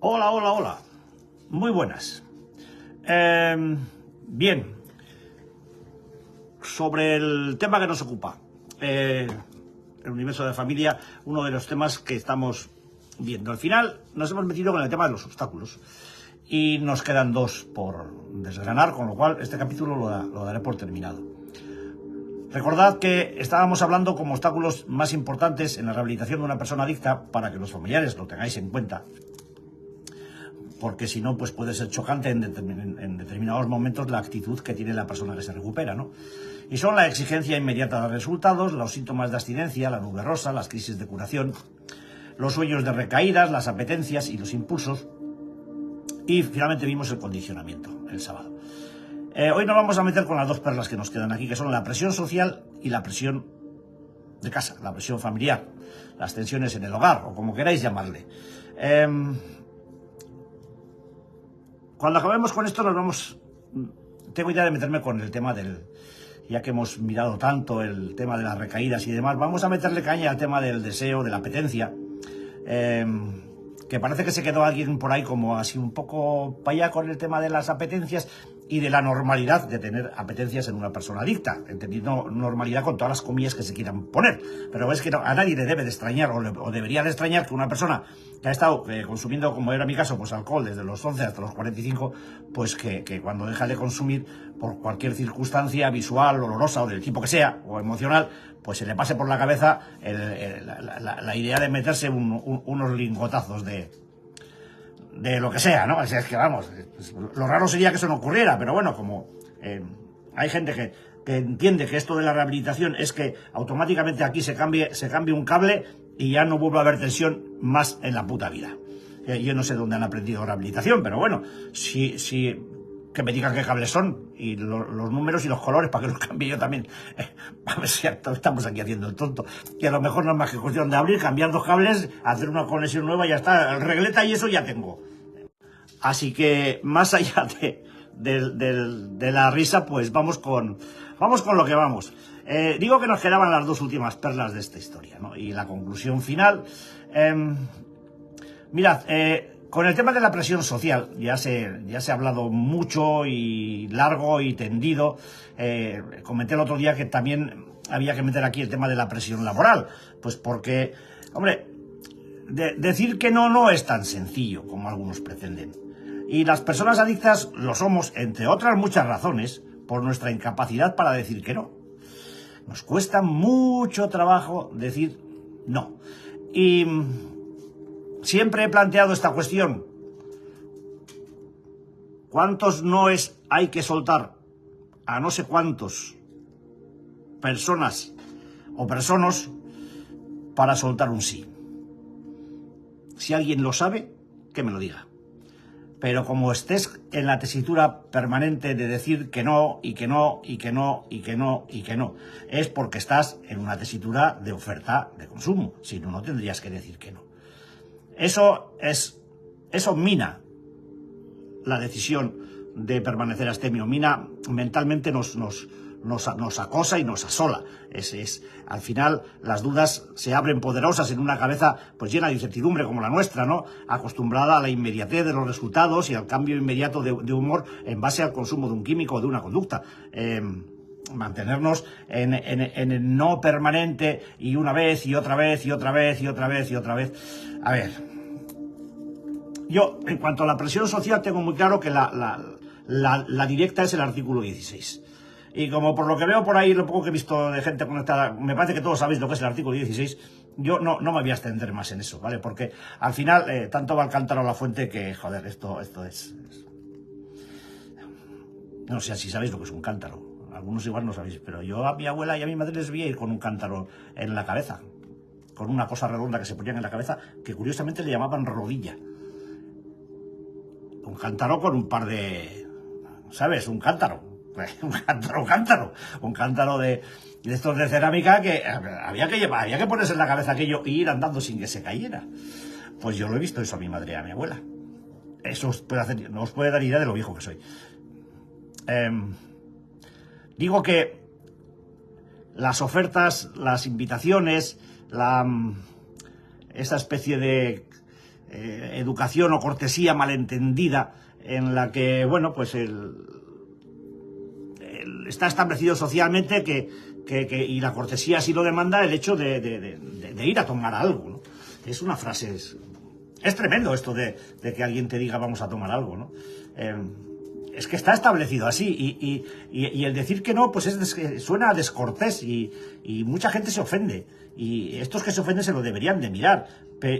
Hola, hola, hola. Muy buenas. Bien, sobre el tema que nos ocupa, el universo de la familia, uno de los temas que estamos viendo. Al final nos hemos metido con el tema de los obstáculos y nos quedan dos por desgranar, con lo cual este capítulo lo daré por terminado. Recordad que estábamos hablando como obstáculos más importantes en la rehabilitación de una persona adicta, para que los familiares lo tengáis en cuenta, porque si no, pues puede ser chocante en determinados momentos la actitud que tiene la persona que se recupera, ¿no? Y son la exigencia inmediata de resultados, los síntomas de abstinencia, la nube rosa, las crisis de curación, los sueños de recaídas, las apetencias y los impulsos. Y finalmente vimos el condicionamiento el sábado. Hoy nos vamos a meter con las dos perlas que nos quedan aquí, que son la presión social y la presión de casa, la presión familiar, las tensiones en el hogar, o como queráis llamarle. Cuando acabemos con esto tengo idea de meterme con el tema ya que hemos mirado tanto el tema de las recaídas y demás, vamos a meterle caña al tema del deseo, de la apetencia, que parece que se quedó alguien por ahí como así un poco para allá con el tema de las apetencias y de la normalidad de tener apetencias en una persona adicta, entendiendo normalidad con todas las comillas que se quieran poner. Pero es que a nadie le debe de extrañar o debería de extrañar que una persona que ha estado consumiendo, como era mi caso, pues alcohol desde los 11 hasta los 45, pues que cuando deja de consumir por cualquier circunstancia visual, olorosa o del tipo que sea, o emocional, pues se le pase por la cabeza la idea de meterse unos lingotazos de lo que sea, ¿no? O sea, es que vamos, lo raro sería que eso no ocurriera, pero bueno, como hay gente que entiende que esto de la rehabilitación es que automáticamente aquí se cambie un cable y ya no vuelve a haber tensión más en la puta vida. Yo no sé dónde han aprendido rehabilitación, pero bueno, si que me digan qué cables son y los números y los colores para que los cambie yo también. A ver si estamos aquí haciendo el tonto. Que a lo mejor no es más que cuestión de abrir, cambiar dos cables, hacer una conexión nueva y ya está. El regleta y eso ya tengo. Así que más allá de la risa, pues vamos con lo que vamos. Digo que nos quedaban las dos últimas perlas de esta historia, ¿no? Y la conclusión final. Mirad, con el tema de la presión social ya se ha hablado mucho y largo y tendido. Comenté el otro día que también había que meter aquí el tema de la presión laboral, pues porque, hombre, decir que no es tan sencillo como algunos pretenden. Y las personas adictas lo somos, entre otras muchas razones, por nuestra incapacidad para decir que no. Nos cuesta mucho trabajo decir no. Y siempre he planteado esta cuestión: ¿cuántos noes hay que soltar a no sé cuántos personas o personas para soltar un sí? Si alguien lo sabe, que me lo diga. Pero como estés en la tesitura permanente de decir que no, y que no, y que no, y que no, y que no, es porque estás en una tesitura de oferta de consumo. Si no, no tendrías que decir que no. Eso mina la decisión de permanecer abstemio, mina mentalmente, nos acosa y nos asola. Al final las dudas se abren poderosas en una cabeza pues llena de incertidumbre como la nuestra, ¿no? Acostumbrada a la inmediatez de los resultados y al cambio inmediato de humor en base al consumo de un químico o de una conducta. Mantenernos en el no permanente y una vez y otra vez y otra vez y otra vez y otra vez. A ver, yo en cuanto a la presión social tengo muy claro que la directa es el artículo 16. Y como por lo que veo por ahí, lo poco que he visto de gente conectada, me parece que todos sabéis lo que es el artículo 16, yo no me voy a extender más en eso, ¿vale? Porque al final tanto va el cántaro a la fuente que, joder, esto es... No sé si sabéis lo que es un cántaro. Algunos igual no sabéis, pero yo a mi abuela y a mi madre les vi ir con un cántaro en la cabeza, con una cosa redonda que se ponían en la cabeza, que curiosamente le llamaban rodilla. Un cántaro con un par de... ¿Sabes? Un cántaro de estos de cerámica que había que ponerse en la cabeza aquello y ir andando sin que se cayera. Pues yo lo he visto eso a mi madre y a mi abuela. Eso no os puede dar idea de lo viejo que soy. Digo que las ofertas, las invitaciones, esa especie de educación o cortesía malentendida en la que, bueno, pues está establecido socialmente y la cortesía así lo demanda, el hecho de ir a tomar algo, ¿no? Es una frase, es tremendo esto de que alguien te diga vamos a tomar algo, ¿no? Es que está establecido así y el decir que no, pues suena descortés y mucha gente se ofende. Y estos que se ofenden se lo deberían de mirar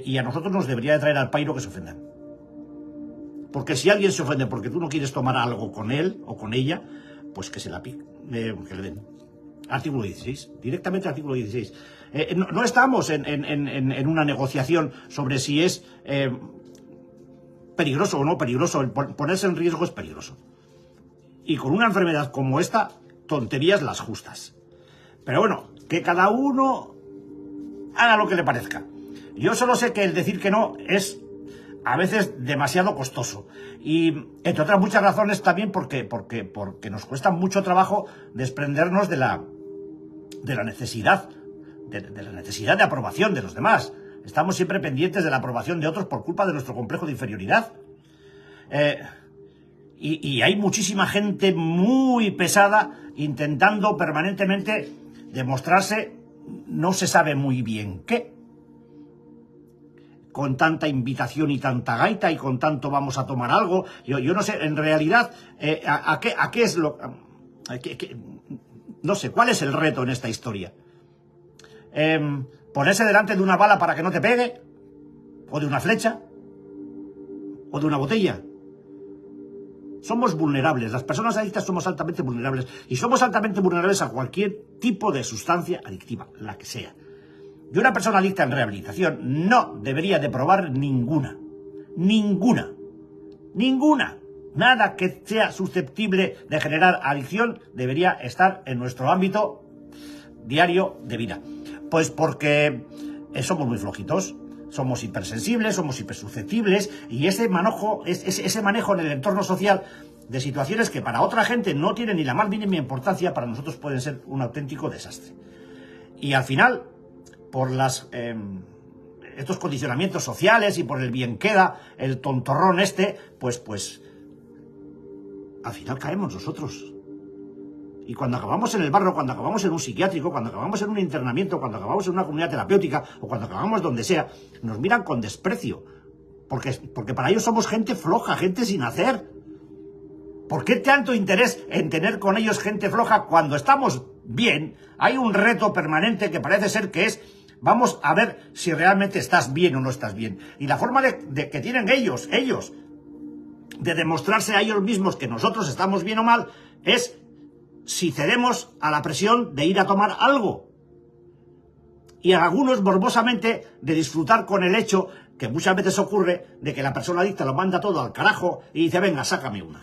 y a nosotros nos debería de traer al pairo que se ofendan. Porque si alguien se ofende porque tú no quieres tomar algo con él o con ella, pues que se la pique, que le den. Artículo 16, directamente artículo 16. No estamos en una negociación sobre si es peligroso o no peligroso. Ponerse en riesgo es peligroso. Y con una enfermedad como esta, tonterías las justas. Pero bueno, que cada uno haga lo que le parezca. Yo solo sé que el decir que no es a veces demasiado costoso. Y entre otras muchas razones también porque nos cuesta mucho trabajo desprendernos de la necesidad de la necesidad de aprobación de los demás. Estamos siempre pendientes de la aprobación de otros por culpa de nuestro complejo de inferioridad. Y hay muchísima gente muy pesada intentando permanentemente demostrarse no se sabe muy bien qué. Con tanta invitación y tanta gaita y con tanto vamos a tomar algo. Yo no sé, en realidad, ¿a qué es lo...? No sé, ¿cuál es el reto en esta historia? ¿Ponerse delante de una bala para que no te pegue? ¿O de una flecha? ¿O de una botella? Somos vulnerables, las personas adictas somos altamente vulnerables. Y somos altamente vulnerables a cualquier tipo de sustancia adictiva, la que sea. Y una persona adicta en rehabilitación no debería de probar ninguna. Nada que sea susceptible de generar adicción debería estar en nuestro ámbito diario de vida. Pues porque somos muy flojitos, somos hipersensibles, somos hipersusceptibles y ese manejo en el entorno social de situaciones que para otra gente no tienen ni la más mínima importancia, para nosotros pueden ser un auténtico desastre. Y al final, por estos condicionamientos sociales y por el bien queda, el tontorrón pues al final caemos nosotros. Y cuando acabamos en el barro, cuando acabamos en un psiquiátrico, cuando acabamos en un internamiento, cuando acabamos en una comunidad terapéutica o cuando acabamos donde sea, nos miran con desprecio. Porque para ellos somos gente floja, gente sin hacer. ¿Por qué tanto interés en tener con ellos gente floja cuando estamos bien? Hay un reto permanente que parece ser que es: vamos a ver si realmente estás bien o no estás bien. Y la forma que tienen ellos, de demostrarse a ellos mismos que nosotros estamos bien o mal, es si cedemos a la presión de ir a tomar algo. Y a algunos morbosamente de disfrutar con el hecho, que muchas veces ocurre, de que la persona adicta lo manda todo al carajo y dice: venga, sácame una.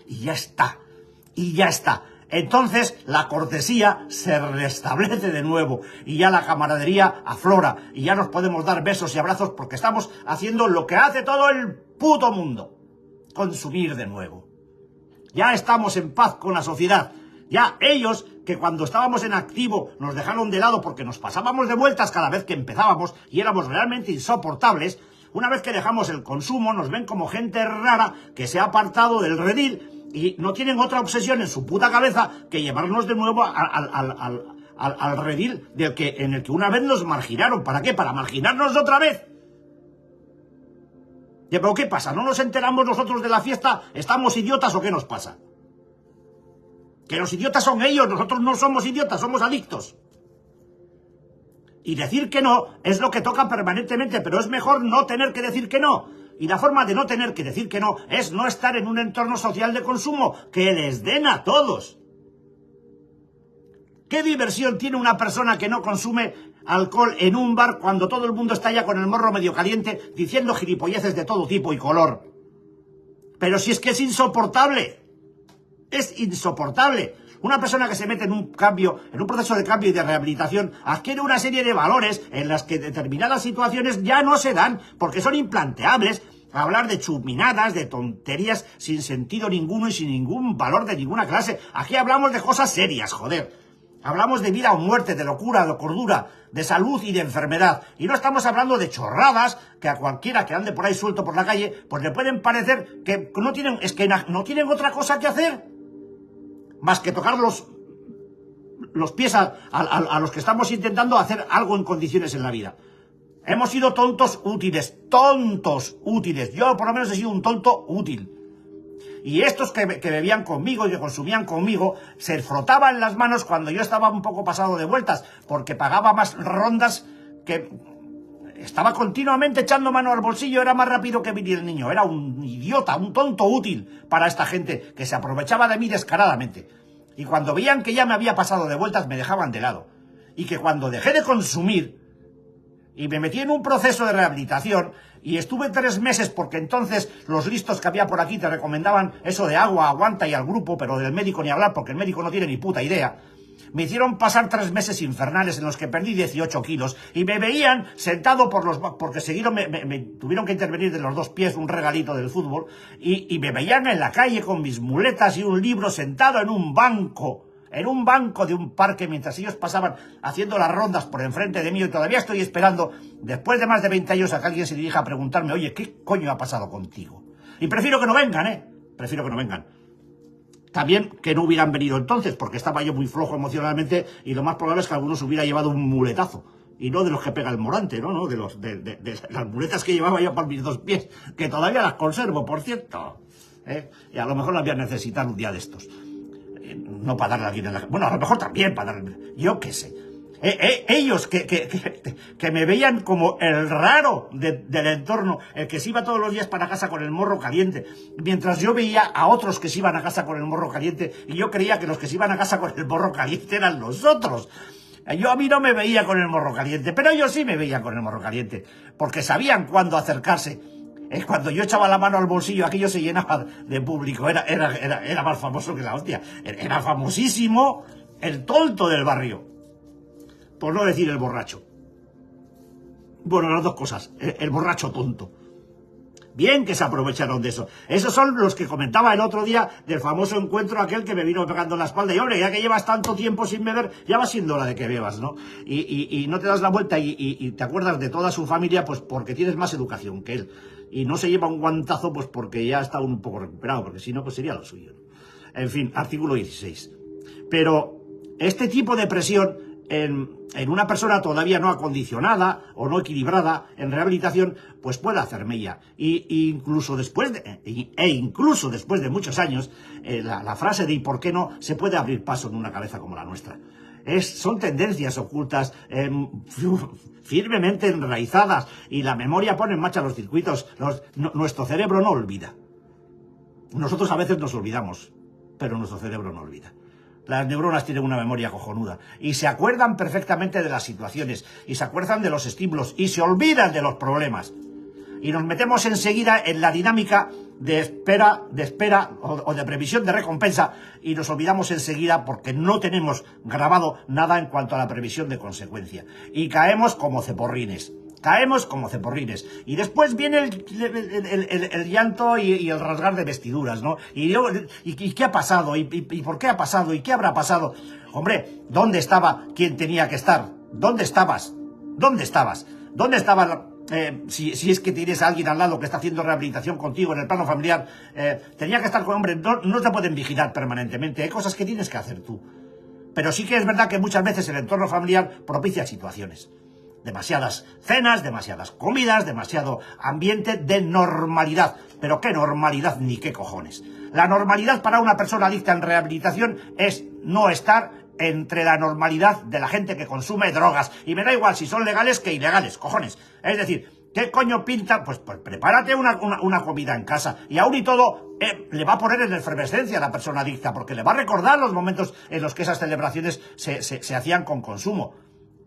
Y ya está. Entonces la cortesía se restablece de nuevo y ya la camaradería aflora y ya nos podemos dar besos y abrazos porque estamos haciendo lo que hace todo el puto mundo: consumir de nuevo. Ya estamos en paz con la sociedad. Ya ellos, que cuando estábamos en activo nos dejaron de lado porque nos pasábamos de vueltas cada vez que empezábamos y éramos realmente insoportables, una vez que dejamos el consumo nos ven como gente rara que se ha apartado del redil y no tienen otra obsesión en su puta cabeza que llevarnos de nuevo al redil en el que una vez nos marginaron. ¿Para qué? ¿Para marginarnos otra vez? ¿Pero qué pasa? ¿No nos enteramos nosotros de la fiesta? ¿Estamos idiotas o qué nos pasa? Que los idiotas son ellos, nosotros no somos idiotas, somos adictos. Y decir que no es lo que toca permanentemente, pero es mejor no tener que decir que no. Y la forma de no tener que decir que no es no estar en un entorno social de consumo que les den a todos. ¿Qué diversión tiene una persona que no consume alcohol en un bar cuando todo el mundo está ya con el morro medio caliente diciendo gilipolleces de todo tipo y color? Pero si es que es insoportable. Es insoportable. Una persona que se mete en un proceso de cambio y de rehabilitación, adquiere una serie de valores en las que determinadas situaciones ya no se dan, porque son implanteables. Hablar de chuminadas, de tonterías sin sentido ninguno y sin ningún valor de ninguna clase. Aquí hablamos de cosas serias, joder. Hablamos de vida o muerte, de locura, de cordura, de salud y de enfermedad. Y no estamos hablando de chorradas que a cualquiera que ande por ahí suelto por la calle, pues le pueden parecer que no tienen, es que no tienen otra cosa que hacer más que tocar los pies a los que estamos intentando hacer algo en condiciones en la vida. Hemos sido tontos útiles. Yo por lo menos he sido un tonto útil. Y estos que bebían conmigo y que consumían conmigo se frotaban las manos cuando yo estaba un poco pasado de vueltas, porque pagaba más rondas, que estaba continuamente echando mano al bolsillo, era más rápido que venir el niño. Era un idiota, un tonto útil para esta gente que se aprovechaba de mí descaradamente. Y cuando veían que ya me había pasado de vueltas, me dejaban de lado. Y que cuando dejé de consumir y me metí en un proceso de rehabilitación y estuve 3 meses, porque entonces los listos que había por aquí te recomendaban eso de agua, aguanta y al grupo, pero del médico ni hablar, porque el médico no tiene ni puta idea. Me hicieron pasar 3 meses infernales en los que perdí 18 kilos y me veían sentado porque seguido me tuvieron que intervenir de los 2 pies, un regalito del fútbol, y me veían en la calle con mis muletas y un libro sentado en un banco de un parque, mientras ellos pasaban haciendo las rondas por enfrente de mí. Y todavía estoy esperando, después de más de 20 años, a que alguien se dirija a preguntarme: oye, ¿qué coño ha pasado contigo? Y prefiero que no vengan, prefiero que no vengan. También que no hubieran venido entonces, porque estaba yo muy flojo emocionalmente, y lo más probable es que algunos hubiera llevado un muletazo. Y no de los que pega el Morante, ¿no? De las muletas que llevaba yo para mis 2 pies, que todavía las conservo, por cierto. Y a lo mejor las voy a necesitar un día de estos. No para darle a alguien en la... Bueno, a lo mejor también para darle... Yo qué sé. Ellos que me veían como el raro del entorno, el que se iba todos los días para casa con el morro caliente, mientras yo veía a otros que se iban a casa con el morro caliente, y yo creía que los que se iban a casa con el morro caliente eran los otros. A mí no me veía con el morro caliente, pero ellos sí me veían con el morro caliente, porque sabían cuándo acercarse. Cuando yo echaba la mano al bolsillo, aquello se llenaba de público. Era más famoso que la hostia. Era famosísimo el tonto del barrio, por no decir el borracho. Bueno, las 2 cosas. El borracho tonto. Bien que se aprovecharon de eso. Esos son los que comentaba el otro día del famoso encuentro aquel que me vino pegando en la espalda. Y hombre, ya que llevas tanto tiempo sin beber, ya va siendo hora de que bebas, ¿no? Y no te das la vuelta y te acuerdas de toda su familia, pues porque tienes más educación que él. Y no se lleva un guantazo, pues porque ya está un poco recuperado, porque si no, pues sería lo suyo, ¿no? En fin, artículo 16. Pero este tipo de presión en una persona todavía no acondicionada o no equilibrada en rehabilitación, pues puede hacer mella. Incluso después de muchos años, la frase de ¿y por qué no? Se puede abrir paso en una cabeza como la nuestra. Son tendencias ocultas, firmemente enraizadas, y la memoria pone en marcha los circuitos. Nuestro cerebro no olvida. Nosotros a veces nos olvidamos, pero nuestro cerebro no olvida. Las neuronas tienen una memoria cojonuda y se acuerdan perfectamente de las situaciones, y se acuerdan de los estímulos, y se olvidan de los problemas. Y nos metemos enseguida en la dinámica de espera o de previsión de recompensa, y nos olvidamos enseguida porque no tenemos grabado nada en cuanto a la previsión de consecuencia. Y caemos como ceporrines. Y después viene el llanto y el rasgar de vestiduras, ¿no? ¿Y qué ha pasado? ¿Y por qué ha pasado? ¿Y qué habrá pasado? Hombre, ¿dónde estaba quien tenía que estar? ¿Dónde estabas? Si es que tienes a alguien al lado que está haciendo rehabilitación contigo en el plano familiar, tenía que estar con... Hombre, no te pueden vigilar permanentemente. Hay cosas que tienes que hacer tú. Pero sí que es verdad que muchas veces el entorno familiar propicia situaciones. Demasiadas cenas, demasiadas comidas, demasiado ambiente de normalidad. Pero qué normalidad ni qué cojones. La normalidad para una persona adicta en rehabilitación es no estar entre la normalidad de la gente que consume drogas. Y me da igual si son legales que ilegales, cojones. Es decir, ¿qué coño pinta? Pues prepárate una comida en casa. Y aún y todo, le va a poner en efervescencia a la persona adicta, porque le va a recordar los momentos en los que esas celebraciones se hacían con consumo.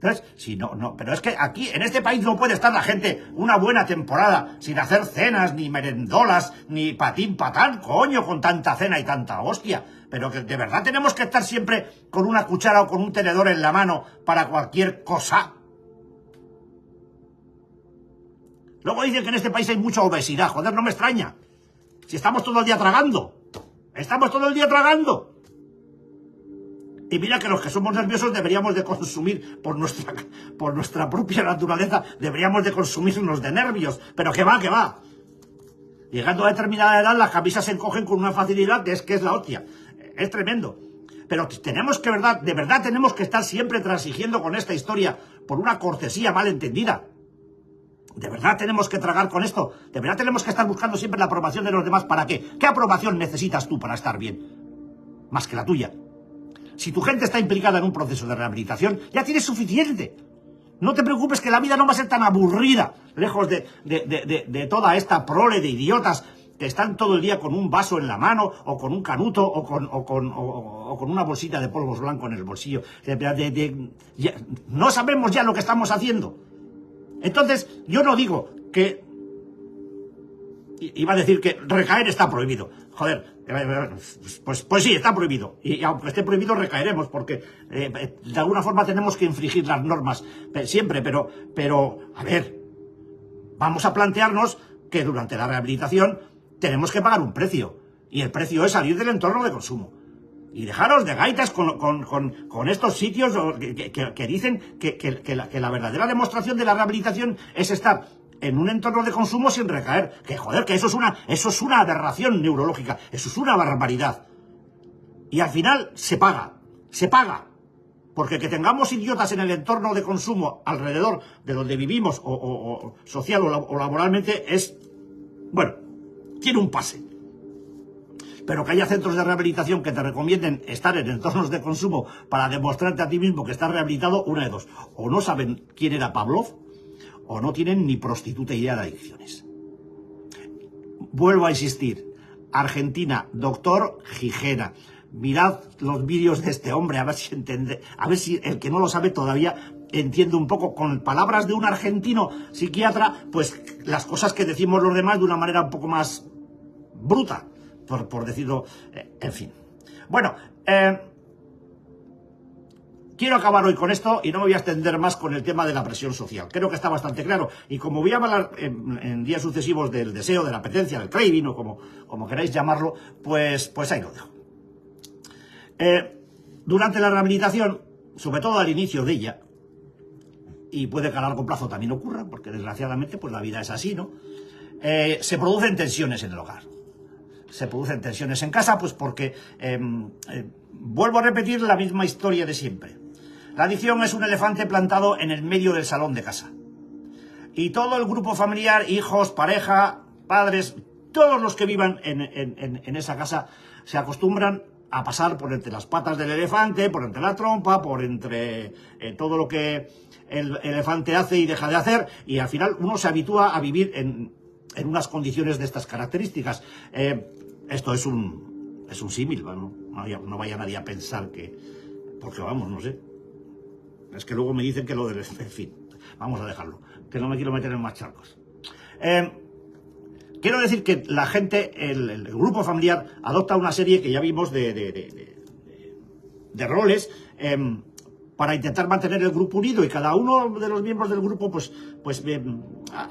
Entonces, pero es que aquí, en este país, no puede estar la gente una buena temporada sin hacer cenas, ni merendolas, ni patín patán, coño, con tanta cena y tanta hostia. Pero que de verdad tenemos que estar siempre con una cuchara o con un tenedor en la mano para cualquier cosa. Luego dicen que en este país hay mucha obesidad. Joder, no me extraña. Si estamos todo el día tragando. Y mira que los que somos nerviosos deberíamos de consumir, por nuestra propia naturaleza, deberíamos de consumirnos de nervios. Pero que va, que va. Llegando a determinada edad, las camisas se encogen con una facilidad que es la hostia. Es tremendo. Pero tenemos que, de verdad tenemos que estar siempre transigiendo con esta historia por una cortesía mal entendida. De verdad tenemos que tragar con esto. De verdad tenemos que estar buscando siempre la aprobación de los demás. ¿Para qué? ¿Qué aprobación necesitas tú para estar bien? Más que la tuya. Si tu gente está implicada en un proceso de rehabilitación, ya tienes suficiente. No te preocupes que la vida no va a ser tan aburrida, lejos de toda esta prole de idiotas que están todo el día con un vaso en la mano, o con un canuto, o con una bolsita de polvos blancos en el bolsillo. No sabemos ya lo que estamos haciendo. Entonces, yo no digo que... Iba a decir que recaer está prohibido. Joder, pues sí, está prohibido. Y aunque esté prohibido, recaeremos, porque de alguna forma tenemos que infringir las normas siempre. Pero, a ver, vamos a plantearnos que durante la rehabilitación tenemos que pagar un precio. Y el precio es salir del entorno de consumo. Y dejaros de gaitas con estos sitios que dicen que la verdadera demostración de la rehabilitación es estar en un entorno de consumo sin recaer. Que joder, que eso es una aberración neurológica, eso es una barbaridad. Y al final se paga. Porque que tengamos idiotas en el entorno de consumo alrededor de donde vivimos, o social o laboralmente, es, bueno, tiene un pase. Pero que haya centros de rehabilitación que te recomienden estar en entornos de consumo para demostrarte a ti mismo que estás rehabilitado, una de dos. O no saben quién era Pavlov, o no tienen ni prostituta idea de adicciones. Vuelvo a insistir. Argentina, doctor Gijena. Mirad los vídeos de este hombre, a ver si el que no lo sabe todavía entiende un poco, con palabras de un argentino psiquiatra, pues las cosas que decimos los demás de una manera un poco más bruta, por decirlo, en fin. Bueno, quiero acabar hoy con esto y no me voy a extender más con el tema de la presión social. Creo que está bastante claro. Y como voy a hablar en días sucesivos del deseo, de la apetencia, del craving, o como queráis llamarlo, pues ahí lo dejo. Durante la rehabilitación, sobre todo al inicio de ella, y puede que a largo plazo también ocurra, porque desgraciadamente pues la vida es así, ¿no? Se producen tensiones en el hogar. Se producen tensiones en casa, pues porque vuelvo a repetir la misma historia de siempre. La adicción es un elefante plantado en el medio del salón de casa. Y todo el grupo familiar, hijos, pareja, padres, todos los que vivan en esa casa, se acostumbran a pasar por entre las patas del elefante, por entre la trompa, por entre todo lo que el elefante hace y deja de hacer, y al final uno se habitúa a vivir en unas condiciones de estas características. Esto es un símil, ¿no? No vaya nadie a pensar que... Porque vamos, no sé. Es que luego me dicen que lo del... En fin, vamos a dejarlo, que no me quiero meter en más charcos. Quiero decir que la gente, el grupo familiar, adopta una serie que ya vimos de roles para intentar mantener el grupo unido, y cada uno de los miembros del grupo pues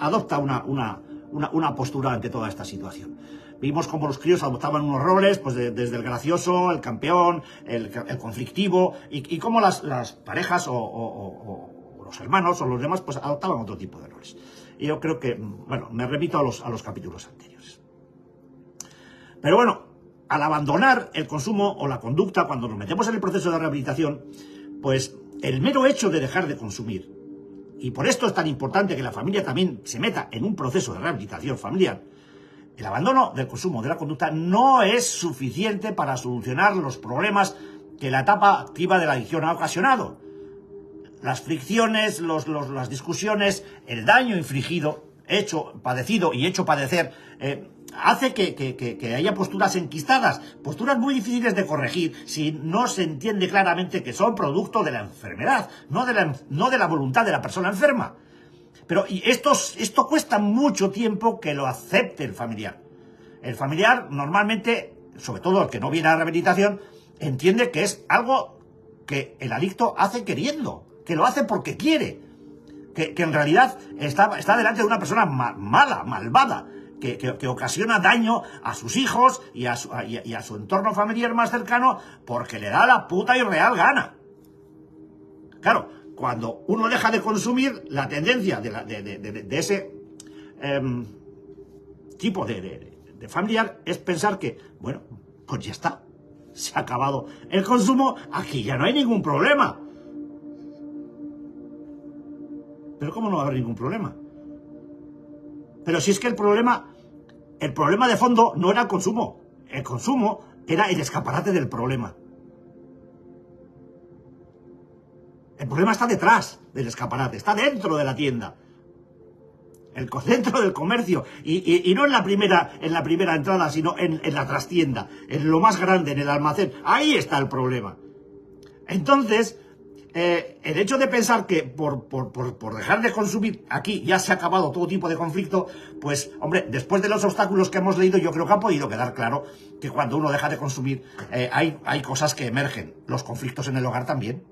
adopta una postura ante toda esta situación. Vimos cómo los críos adoptaban unos roles, pues desde el gracioso, el campeón, el conflictivo, y cómo las parejas o los hermanos o los demás pues adoptaban otro tipo de roles. Y yo creo que, bueno, me remito a los capítulos anteriores. Pero bueno, al abandonar el consumo o la conducta, cuando nos metemos en el proceso de rehabilitación, pues el mero hecho de dejar de consumir, y por esto es tan importante que la familia también se meta en un proceso de rehabilitación familiar, el abandono del consumo, de la conducta, no es suficiente para solucionar los problemas que la etapa activa de la adicción ha ocasionado. Las fricciones, las discusiones, el daño infligido, padecido y hecho padecer, hace que haya posturas enquistadas, posturas muy difíciles de corregir si no se entiende claramente que son producto de la enfermedad, no de la voluntad de la persona enferma. Pero esto cuesta mucho tiempo que lo acepte el familiar. El familiar normalmente, sobre todo el que no viene a la rehabilitación, entiende que es algo que el adicto hace queriendo, que lo hace porque quiere, que en realidad está delante de una persona mala, malvada, que ocasiona daño a sus hijos y a su entorno familiar más cercano porque le da la puta y real gana. Claro, cuando uno deja de consumir, la tendencia de ese tipo de familiar es pensar que, bueno, pues ya está, se ha acabado el consumo, aquí ya no hay ningún problema. Pero ¿cómo no va a haber ningún problema? Pero si es que el problema de fondo no era el consumo era el escaparate del problema. El problema está detrás del escaparate, está dentro de la tienda, dentro del comercio, y no en la primera entrada, sino en la trastienda, en lo más grande, en el almacén. Ahí está el problema. Entonces, el hecho de pensar que por dejar de consumir aquí ya se ha acabado todo tipo de conflicto, pues, hombre, después de los obstáculos que hemos leído, yo creo que ha podido quedar claro que cuando uno deja de consumir, hay cosas que emergen. Los conflictos en el hogar también.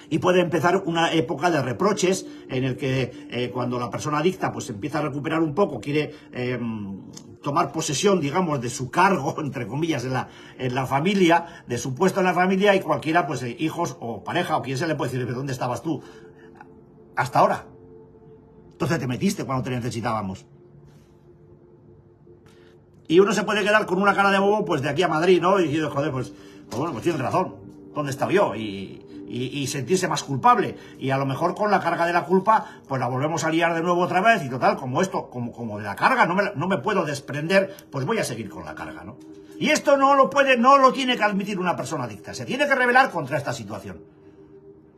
Y puede empezar una época de reproches en el que cuando la persona adicta pues empieza a recuperar un poco, quiere tomar posesión, digamos, de su cargo, entre comillas, en la familia, de su puesto en la familia, y cualquiera, pues hijos o pareja o quien se le puede decir, ¿dónde estabas tú hasta ahora? Entonces te metiste cuando te necesitábamos. Y uno se puede quedar con una cara de bobo pues de aquí a Madrid, ¿no? Y diciendo, joder, pues bueno, pues tienes razón, ¿dónde estaba yo? Y sentirse más culpable, y a lo mejor con la carga de la culpa pues la volvemos a liar de nuevo otra vez, y total, como de la carga no me puedo desprender, pues voy a seguir con la carga, ¿no? Y esto no lo tiene que admitir una persona adicta, se tiene que rebelar contra esta situación.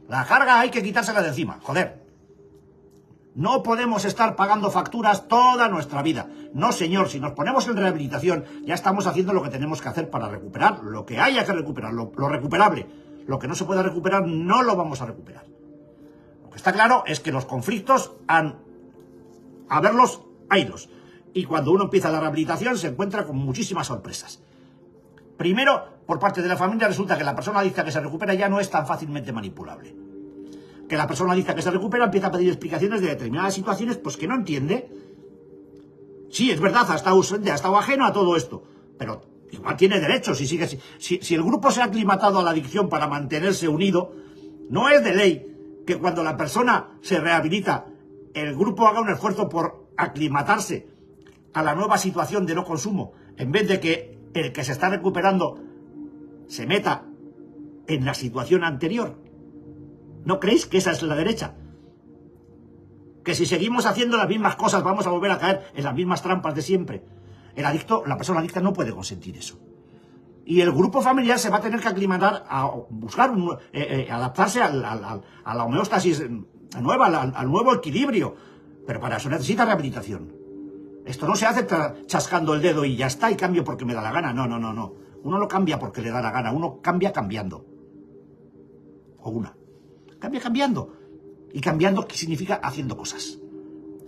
La carga hay que quitársela de encima, joder. No podemos estar pagando facturas toda nuestra vida. No, señor, si nos ponemos en rehabilitación, ya estamos haciendo lo que tenemos que hacer para recuperar lo que haya que recuperar, lo recuperable. Lo que no se pueda recuperar, no lo vamos a recuperar. Lo que está claro es que los conflictos haylos. Y cuando uno empieza la rehabilitación, se encuentra con muchísimas sorpresas. Primero, por parte de la familia, resulta que la persona adicta que se recupera ya no es tan fácilmente manipulable. Que la persona adicta que se recupera empieza a pedir explicaciones de determinadas situaciones, pues que no entiende. Sí, es verdad, ha estado ajeno a todo esto, pero igual tiene derechos. Si el grupo se ha aclimatado a la adicción para mantenerse unido, no es de ley que cuando la persona se rehabilita, el grupo haga un esfuerzo por aclimatarse a la nueva situación de no consumo, en vez de que el que se está recuperando se meta en la situación anterior. ¿No creéis que esa es la derecha? Que si seguimos haciendo las mismas cosas vamos a volver a caer en las mismas trampas de siempre. La persona adicta no puede consentir eso. Y el grupo familiar se va a tener que aclimatar a buscar, adaptarse a la homeostasis nueva, al nuevo equilibrio. Pero para eso necesita rehabilitación. Esto no se hace chascando el dedo y ya está, y cambio porque me da la gana. No. Uno no cambia porque le da la gana, uno cambia cambiando. O una. Cambia cambiando. Y cambiando, ¿qué significa? Haciendo cosas.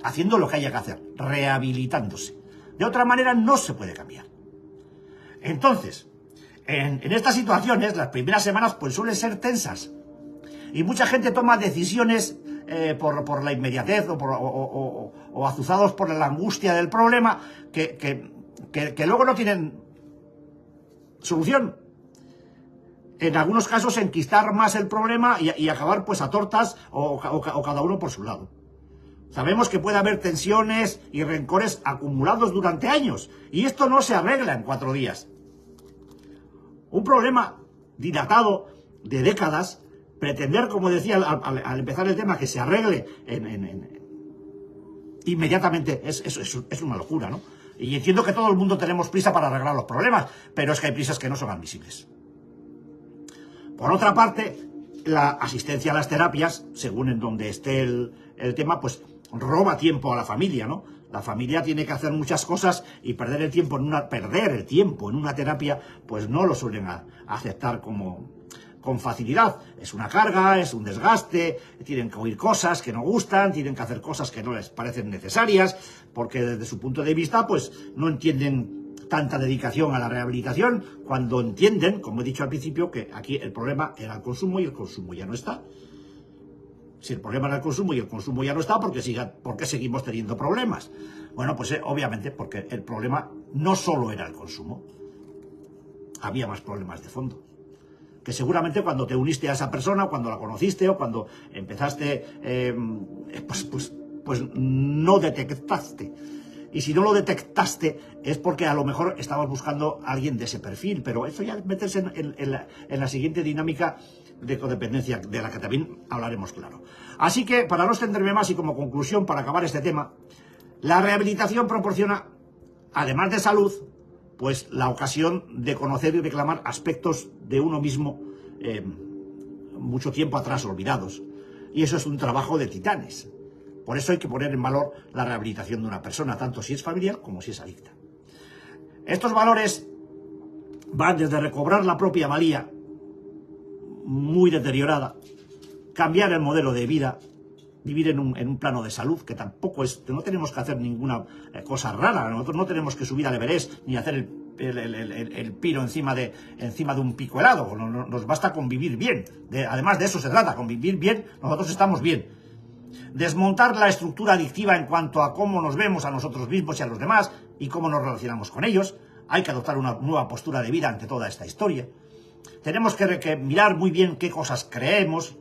Haciendo lo que haya que hacer. Rehabilitándose. De otra manera no se puede cambiar. Entonces, en estas situaciones, las primeras semanas pues suelen ser tensas. Y mucha gente toma decisiones por la inmediatez o azuzados por la angustia del problema que luego no tienen solución. En algunos casos enquistar más el problema y acabar pues a tortas o cada uno por su lado. Sabemos que puede haber tensiones y rencores acumulados durante años, y esto no se arregla en 4 días. Un problema dilatado de décadas, pretender, como decía al empezar el tema, que se arregle inmediatamente es una locura, ¿no? Y entiendo que todo el mundo tenemos prisa para arreglar los problemas, pero es que hay prisas que no son admisibles. Por otra parte, la asistencia a las terapias, según en donde esté el tema, pues roba tiempo a la familia, ¿no? La familia tiene que hacer muchas cosas y perder el tiempo en una terapia, pues no lo suelen aceptar con facilidad. Es una carga, es un desgaste, tienen que oír cosas que no gustan, tienen que hacer cosas que no les parecen necesarias, porque desde su punto de vista, pues no entienden tanta dedicación a la rehabilitación, cuando entienden, como he dicho al principio, que aquí el problema era el consumo y el consumo ya no está. Si el problema era el consumo y el consumo ya no está, ¿por qué seguimos teniendo problemas? Bueno, pues obviamente porque el problema no solo era el consumo, había más problemas de fondo. Que seguramente cuando te uniste a esa persona, cuando la conociste o cuando empezaste, pues no detectaste. Y si no lo detectaste es porque a lo mejor estabas buscando a alguien de ese perfil, pero eso ya meterse en la siguiente dinámica de codependencia, de la que también hablaremos, claro. Así que, para no extenderme más y como conclusión, para acabar este tema, la rehabilitación proporciona, además de salud, pues la ocasión de conocer y reclamar aspectos de uno mismo mucho tiempo atrás olvidados. Y eso es un trabajo de titanes. Por eso hay que poner en valor la rehabilitación de una persona, tanto si es familiar como si es adicta. Estos valores van desde recobrar la propia valía, muy deteriorada, cambiar el modelo de vida, vivir en un plano de salud, que tampoco es, no tenemos que hacer ninguna cosa rara, nosotros no tenemos que subir al Everest ni hacer el pino encima de un pico helado, nos basta con vivir bien, además de eso se trata, con vivir bien, nosotros estamos bien. Desmontar la estructura adictiva en cuanto a cómo nos vemos a nosotros mismos y a los demás y cómo nos relacionamos con ellos. Hay que adoptar una nueva postura de vida ante toda esta historia. Tenemos que mirar muy bien qué cosas creemos,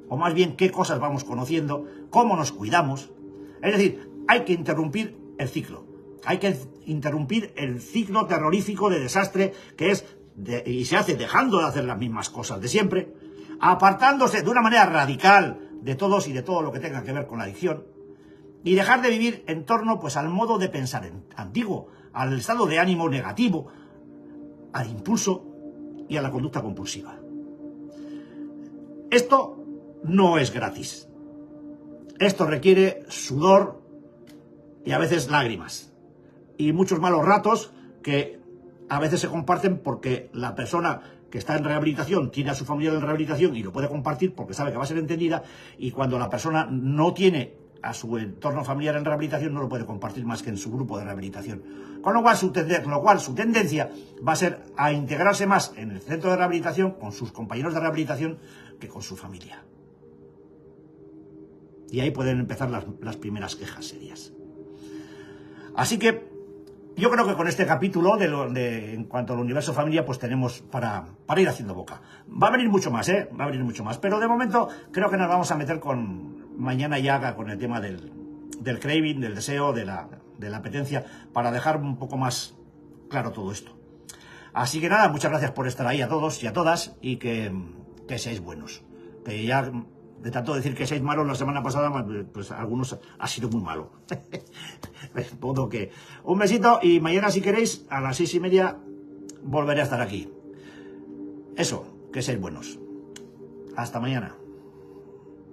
o más bien qué cosas vamos conociendo, cómo nos cuidamos. Es decir, hay que interrumpir el ciclo. Hay que interrumpir el ciclo terrorífico de desastre que es, y se hace dejando de hacer las mismas cosas de siempre, apartándose de una manera radical de todos y de todo lo que tenga que ver con la adicción, y dejar de vivir en torno pues al modo de pensar antiguo, al estado de ánimo negativo, al impulso y a la conducta compulsiva. Esto no es gratis. Esto requiere sudor y a veces lágrimas. Y muchos malos ratos que a veces se comparten porque la persona que está en rehabilitación tiene a su familia en rehabilitación y lo puede compartir porque sabe que va a ser entendida, y cuando la persona no tiene a su entorno familiar en rehabilitación no lo puede compartir más que en su grupo de rehabilitación. Con lo cual su tendencia va a ser a integrarse más en el centro de rehabilitación con sus compañeros de rehabilitación que con su familia. Y ahí pueden empezar las primeras quejas serias. Así que yo creo que con este capítulo en cuanto al universo familia, pues tenemos para ir haciendo boca. Va a venir mucho más, va a venir mucho más. Pero de momento creo que nos vamos a meter mañana ya con el tema del craving, del deseo, de la apetencia, para dejar un poco más claro todo esto. Así que nada, muchas gracias por estar ahí a todos y a todas, y que seáis buenos. Que ya, de tanto decir que seáis malos la semana pasada, pues algunos ha sido muy malo. Todo que un besito, y mañana si queréis a las 6:30 volveré a estar aquí. Eso, que seáis buenos. Hasta mañana.